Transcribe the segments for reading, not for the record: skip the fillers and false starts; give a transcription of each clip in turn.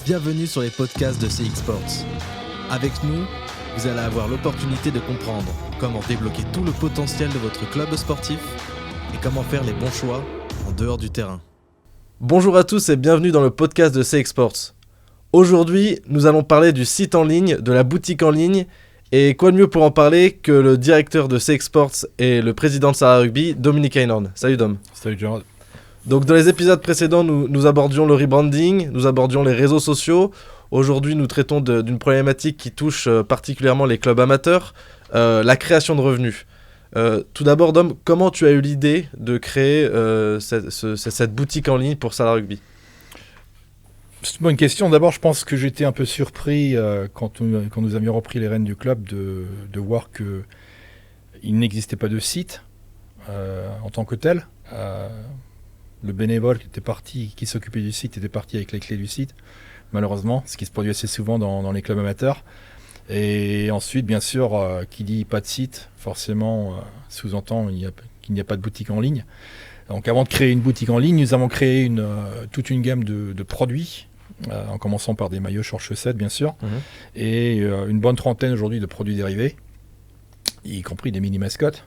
Bienvenue sur les podcasts de CX Sports. Avec nous, vous allez avoir l'opportunité de comprendre comment débloquer tout le potentiel de votre club sportif et comment faire les bons choix en dehors du terrain. Bonjour à tous et bienvenue dans le podcast de CX Sports. Aujourd'hui, nous allons parler du site en ligne, de la boutique en ligne, et quoi de mieux pour en parler que le directeur de CX Sports et le président de Salah Rugby, Dominique Einhorn. Salut Dom. Salut Gerard. Donc dans les épisodes précédents, nous abordions le rebranding, nous abordions les réseaux sociaux. Aujourd'hui, nous traitons d'une problématique qui touche particulièrement les clubs amateurs, la création de revenus. Tout d'abord, Dom, comment tu as eu l'idée de créer cette boutique en ligne pour Salah Rugby ? C'est une bonne question. D'abord, je pense que j'étais un peu surpris quand nous avions repris les rênes du club de voir qu'il n'existait pas de site en tant que tel. Le bénévole qui s'occupait du site était parti avec les clés du site, malheureusement, ce qui se produit assez souvent dans les clubs amateurs. Et ensuite, bien sûr, qui dit pas de site, forcément, sous-entend qu'il n'y a pas de boutique en ligne. Donc avant de créer une boutique en ligne, nous avons créé toute une gamme de produits, en commençant par des maillots shorts chaussettes, bien sûr, et une bonne trentaine aujourd'hui de produits dérivés, y compris des mini-mascottes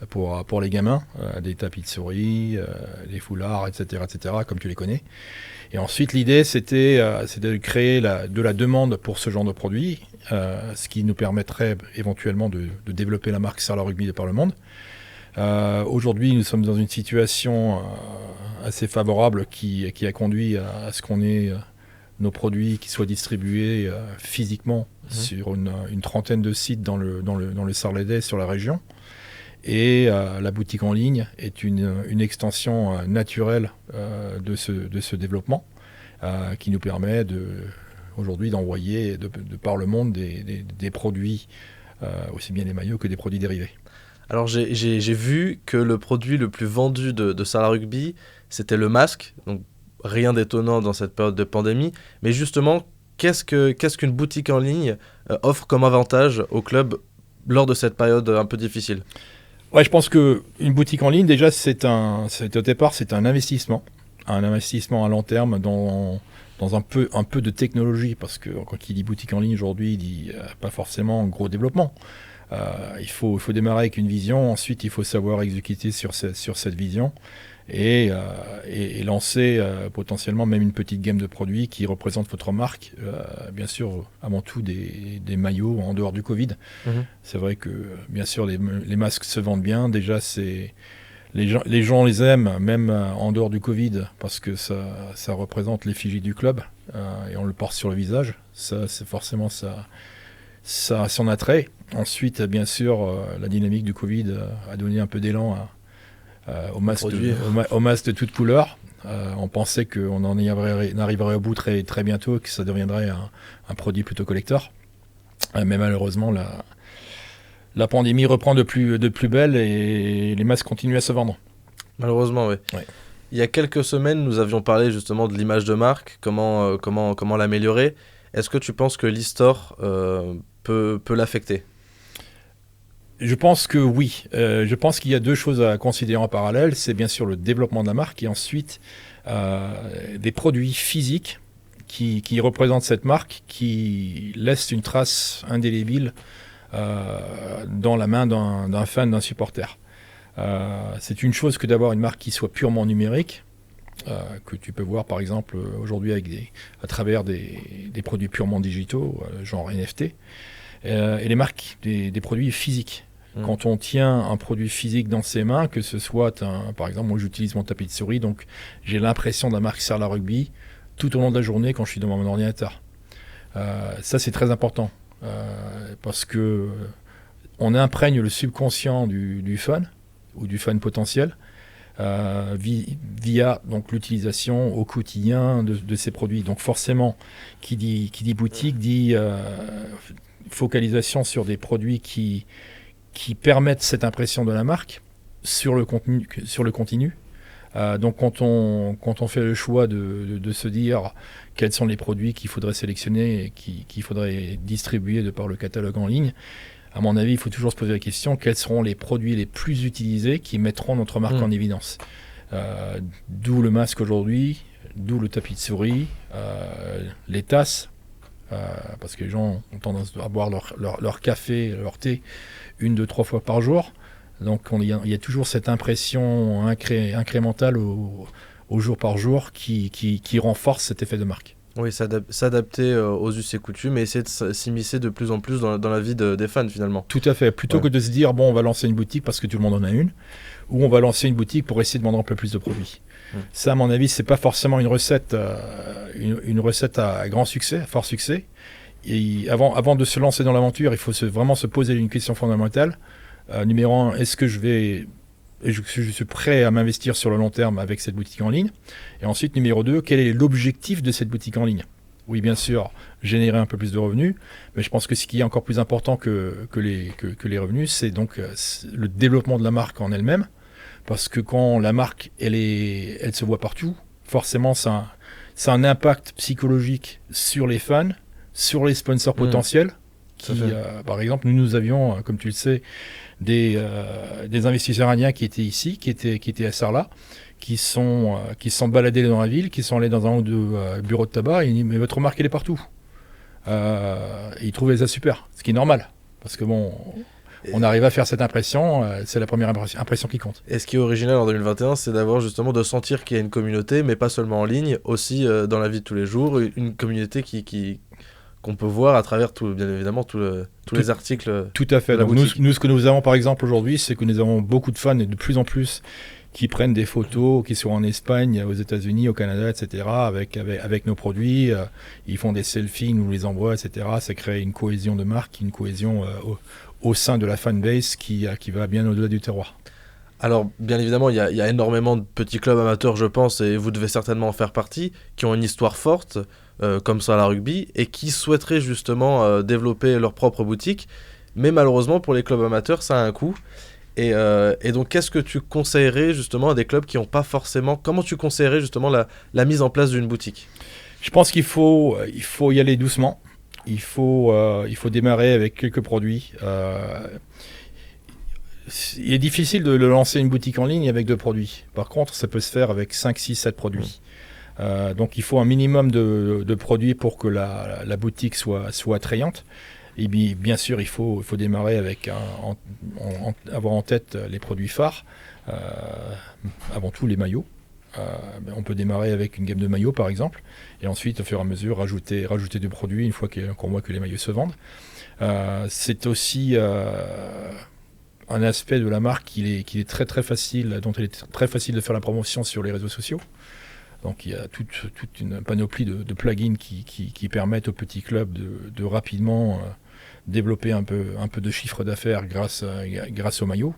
pour les gamins, des tapis de souris, des foulards, etc., comme tu les connais. Et ensuite, l'idée, c'était de créer de la demande pour ce genre de produits, ce qui nous permettrait éventuellement de développer la marque Salah Rugby de par le monde. Aujourd'hui, nous sommes dans une situation assez favorable qui a conduit à ce qu'on ait nos produits qui soient distribués physiquement sur une trentaine de sites dans le Sarladais, sur la région. Et la boutique en ligne est une extension naturelle de ce développement qui nous permet aujourd'hui d'envoyer de par le monde des produits, aussi bien des maillots que des produits dérivés. Alors j'ai vu que le produit le plus vendu de Salah Rugby, c'était le masque, donc rien d'étonnant dans cette période de pandémie, mais justement, qu'est-ce qu'une boutique en ligne offre comme avantage au club lors de cette période un peu difficile ? Ouais, je pense qu'une boutique en ligne, déjà, au départ, c'est un investissement à long terme dans un peu de technologie, parce que quand il dit boutique en ligne aujourd'hui, il dit pas forcément gros développement. Il faut démarrer avec une vision, ensuite il faut savoir exécuter sur cette vision et lancer potentiellement même une petite gamme de produits qui représentent votre marque, bien sûr avant tout des maillots en dehors du Covid. C'est vrai que bien sûr les masques se vendent bien, déjà les gens les aiment même en dehors du Covid parce que ça représente l'effigie du club et on le porte sur le visage, ça c'est forcément ça a son attrait. Ensuite, bien sûr, la dynamique du Covid a donné un peu d'élan aux masques de toutes couleurs. On pensait qu'on arriverait au bout très, très bientôt et que ça deviendrait un produit plutôt collector. Mais malheureusement, la pandémie reprend de plus belle et les masques continuent à se vendre. Malheureusement, oui. Ouais. Il y a quelques semaines, nous avions parlé justement de l'image de marque, comment l'améliorer. Est-ce que tu penses que l'e-store peut l'affecter ? Je pense que oui. Je pense qu'il y a deux choses à considérer en parallèle. C'est bien sûr le développement de la marque et ensuite des produits physiques qui représentent cette marque, qui laissent une trace indélébile dans la main d'un fan, d'un supporter. C'est une chose que d'avoir une marque qui soit purement numérique, que tu peux voir par exemple aujourd'hui à travers des produits purement digitaux, genre NFT, et les marques des produits physiques. Quand on tient un produit physique dans ses mains, que ce soit, par exemple, moi j'utilise mon tapis de souris, donc j'ai l'impression de la marque Salah Rugby tout au long de la journée quand je suis devant mon ordinateur. Ça c'est très important, parce que on imprègne le subconscient du fan, ou du fan potentiel, via donc l'utilisation au quotidien de ces produits. Donc forcément, qui dit boutique, dit focalisation sur des produits qui permettent cette impression de la marque sur le continu. Donc quand on fait le choix de se dire quels sont les produits qu'il faudrait sélectionner et qu'il faudrait distribuer de par le catalogue en ligne, à mon avis, il faut toujours se poser la question, quels seront les produits les plus utilisés qui mettront notre marque en évidence. D'où le masque aujourd'hui, d'où le tapis de souris, les tasses, parce que les gens ont tendance à boire leur café, leur thé 1, 2, 3 fois par jour. Donc il y a toujours cette impression incrémentale au jour par jour qui renforce cet effet de marque. Oui, s'adapter aux us et coutumes et essayer de s'immiscer de plus en plus dans la vie des fans finalement. Tout à fait. Plutôt que de se dire, bon, on va lancer une boutique parce que tout le monde en a une, ou on va lancer une boutique pour essayer de vendre un peu plus de produits. Ça, à mon avis, c'est pas forcément une recette à grand succès, à fort succès. Et avant de se lancer dans l'aventure, il faut vraiment se poser une question fondamentale. Numéro 1, est-ce que je suis prêt à m'investir sur le long terme avec cette boutique en ligne? Et ensuite, numéro 2, quel est l'objectif de cette boutique en ligne? Oui, bien sûr, générer un peu plus de revenus, mais je pense que ce qui est encore plus important que les revenus, c'est donc le développement de la marque en elle-même. Parce que quand la marque, elle se voit partout, forcément, ça a un impact psychologique sur les fans, sur les sponsors potentiels. Par exemple, nous avions, comme tu le sais, des investisseurs indiens qui étaient ici, qui étaient à Sarlat, qui sont baladés dans la ville, qui sont allés dans un ou deux bureaux de tabac, et ils disent, mais votre marque, elle est partout. Et ils trouvaient ça super, ce qui est normal. Parce que bon, on arrive à faire cette impression, c'est la première impression qui compte. Et ce qui est original en 2021, c'est d'avoir justement de sentir qu'il y a une communauté, mais pas seulement en ligne, aussi dans la vie de tous les jours, une communauté qu'on peut voir à travers bien évidemment tous les articles. Tout à fait. Donc nous, ce que nous avons par exemple aujourd'hui, c'est que nous avons beaucoup de fans et de plus en plus qui prennent des photos, qui sont en Espagne, aux États-Unis, au Canada, etc., avec nos produits. Ils font des selfies, nous les envoient, etc. Ça crée une cohésion de marque, une cohésion au sein de la fanbase qui va bien au-delà du terroir. Alors, bien évidemment, il y a énormément de petits clubs amateurs, je pense, et vous devez certainement en faire partie, qui ont une histoire forte, comme ça à la rugby, et qui souhaiteraient justement développer leur propre boutique. Mais malheureusement, pour les clubs amateurs, ça a un coût. Et donc, qu'est-ce que tu conseillerais justement à des clubs qui n'ont pas forcément... Comment tu conseillerais justement la mise en place d'une boutique? Je pense qu'il faut y aller doucement. Il faut démarrer avec quelques produits. Il est difficile de lancer une boutique en ligne avec 2 produits. Par contre, ça peut se faire avec 5, 6, 7 produits. Donc il faut un minimum de produits pour que la boutique soit attrayante. Et bien sûr, il faut démarrer avec avoir en tête les produits phares, avant tout les maillots. On peut démarrer avec une gamme de maillots par exemple, et ensuite au fur et à mesure rajouter des produits une fois qu'on voit que les maillots se vendent. C'est aussi un aspect de la marque qui est très très facile, dont il est très facile de faire la promotion sur les réseaux sociaux. Donc il y a toute une panoplie de plugins qui permettent aux petits clubs de rapidement développer un peu de chiffre d'affaires grâce aux maillots.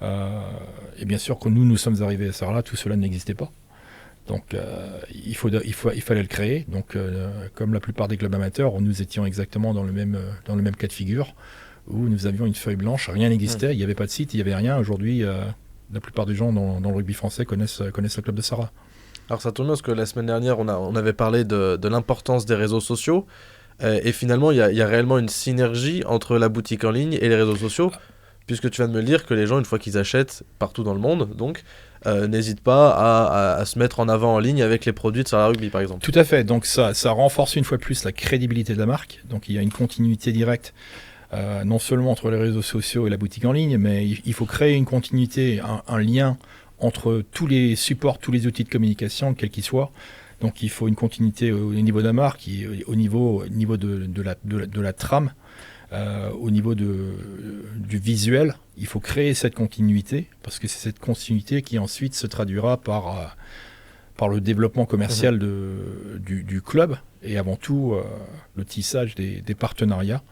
Et bien sûr, quand nous sommes arrivés à Sarlat, tout cela n'existait pas. Donc il fallait le créer. Donc comme la plupart des clubs amateurs, nous étions exactement dans le même cas de figure, où nous avions une feuille blanche, rien n'existait, il n'y avait pas de site, il n'y avait rien. Aujourd'hui, la plupart des gens dans le rugby français connaissent le club de Sarlat. Alors ça tombe bien parce que la semaine dernière, on avait parlé de l'importance des réseaux sociaux. Et finalement, il y a réellement une synergie entre la boutique en ligne et les réseaux sociaux. Puisque tu viens de me dire que les gens, une fois qu'ils achètent partout dans le monde, donc, n'hésitent pas à se mettre en avant en ligne avec les produits de Sarlat Rugby, par exemple. Tout à fait. Donc ça renforce une fois de plus la crédibilité de la marque. Donc il y a une continuité directe, non seulement entre les réseaux sociaux et la boutique en ligne, mais il faut créer une continuité, un lien entre tous les supports, tous les outils de communication, quels qu'ils soient. Donc il faut une continuité au niveau de la marque, au niveau de la trame. Au niveau du visuel, il faut créer cette continuité, parce que c'est cette continuité qui ensuite se traduira par le développement commercial du club, et avant tout le tissage des partenariats,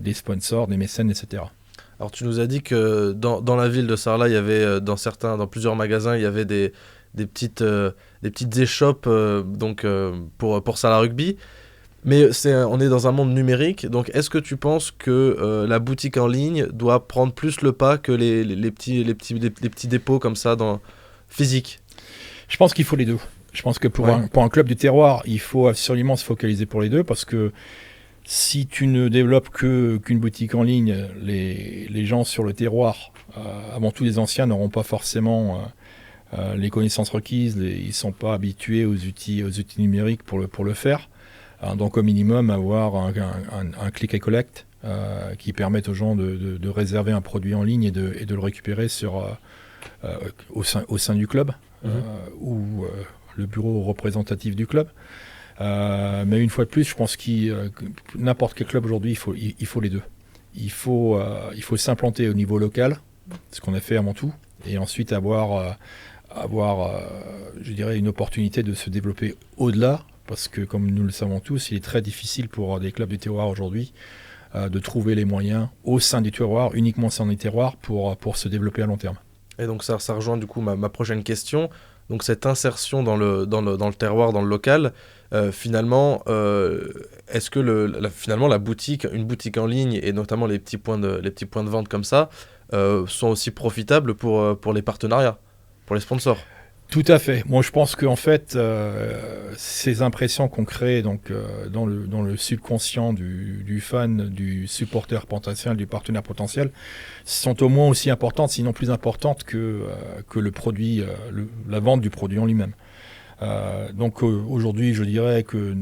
des sponsors, des mécènes, etc. Alors tu nous as dit que dans la ville de Sarlat, il y avait dans plusieurs magasins, il y avait des petites échoppes pour Sarlat Rugby. Mais on est dans un monde numérique, donc est-ce que tu penses que la boutique en ligne doit prendre plus le pas que les petits dépôts comme ça physiques? Je pense qu'il faut les deux. Je pense que pour un club du terroir, il faut absolument se focaliser pour les deux, parce que si tu ne développes qu'une boutique en ligne, les gens sur le terroir, avant tout les anciens, n'auront pas forcément les connaissances requises, ils ne sont pas habitués aux outils numériques pour le faire. Donc au minimum, avoir un click and collect qui permette aux gens de réserver un produit en ligne et de le récupérer au sein du club ou le bureau représentatif du club. Mais une fois de plus, je pense que n'importe quel club aujourd'hui, il faut les deux. Il faut s'implanter au niveau local, ce qu'on a fait avant tout, et ensuite avoir je dirais, une opportunité de se développer au-delà, parce que comme nous le savons tous, il est très difficile pour des clubs du terroir aujourd'hui de trouver les moyens au sein du terroir, uniquement au sein du terroir, pour se développer à long terme. Et donc ça rejoint du coup ma prochaine question. Donc cette insertion dans le terroir, dans le local, finalement, est-ce que finalement une boutique en ligne et notamment les petits points de vente comme ça sont aussi profitables pour les partenariats, pour les sponsors? Tout à fait. Moi, je pense qu'en fait, ces impressions qu'on crée donc, dans le subconscient du fan, du supporter potentiel, du partenaire potentiel, sont au moins aussi importantes, sinon plus importantes que le produit, la vente du produit en lui-même. Donc aujourd'hui, je dirais que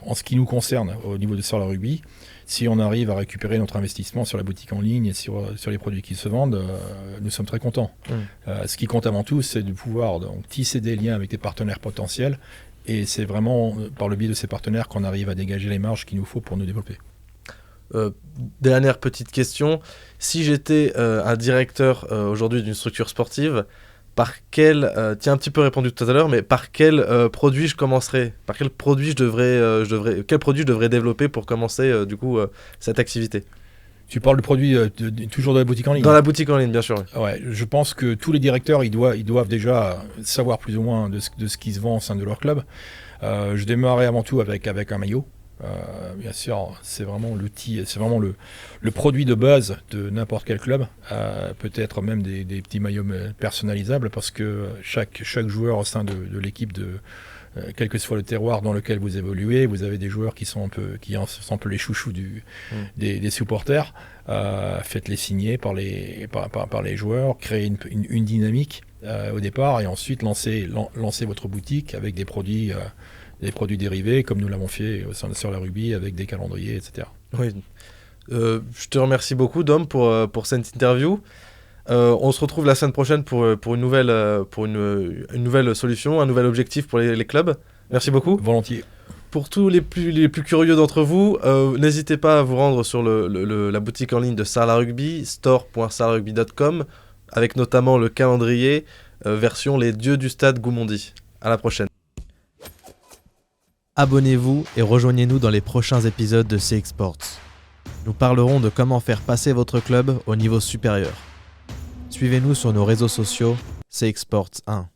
en ce qui nous concerne, au niveau de Solar Rugby, si on arrive à récupérer notre investissement sur la boutique en ligne et sur les produits qui se vendent, nous sommes très contents. Ce qui compte avant tout, c'est de pouvoir donc, tisser des liens avec des partenaires potentiels. Et c'est vraiment par le biais de ces partenaires qu'on arrive à dégager les marges qu'il nous faut pour nous développer. Dernière petite question. Si j'étais un directeur aujourd'hui d'une structure sportive, par quel, tu as un petit peu répondu tout à l'heure, mais par quel produit je commencerai? Par quel produit je devrais développer pour commencer du coup cette activité? Tu parles du produit toujours de la boutique en ligne? Dans la boutique en ligne, bien sûr. Ouais, je pense que tous les directeurs, ils doivent déjà savoir plus ou moins de ce qui se vend au sein de leur club. Je démarrais avant tout avec un maillot. Bien sûr, c'est vraiment l'outil, c'est vraiment le produit de base de n'importe quel club. Peut-être même des petits maillots personnalisables, parce que chaque joueur au sein de l'équipe, quel que soit le terroir dans lequel vous évoluez, vous avez des joueurs qui sont un peu les chouchous des supporters. Faites-les signer par les joueurs, créez une dynamique au départ, et ensuite lancez votre boutique avec des produits dérivés, comme nous l'avons fait au sein de Solar Rugby, avec des calendriers, etc. Oui. Je te remercie beaucoup, Dom, pour cette interview. On se retrouve la semaine prochaine pour une nouvelle solution, un nouvel objectif pour les clubs. Merci beaucoup. Volontiers. Pour tous les plus curieux d'entre vous, n'hésitez pas à vous rendre sur la boutique en ligne de Solar Rugby, store.solarrugby.com, avec notamment le calendrier version Les Dieux du Stade Goumondi. À la prochaine. Abonnez-vous et rejoignez-nous dans les prochains épisodes de CX Sports. Nous parlerons de comment faire passer votre club au niveau supérieur. Suivez-nous sur nos réseaux sociaux CX Sports 1.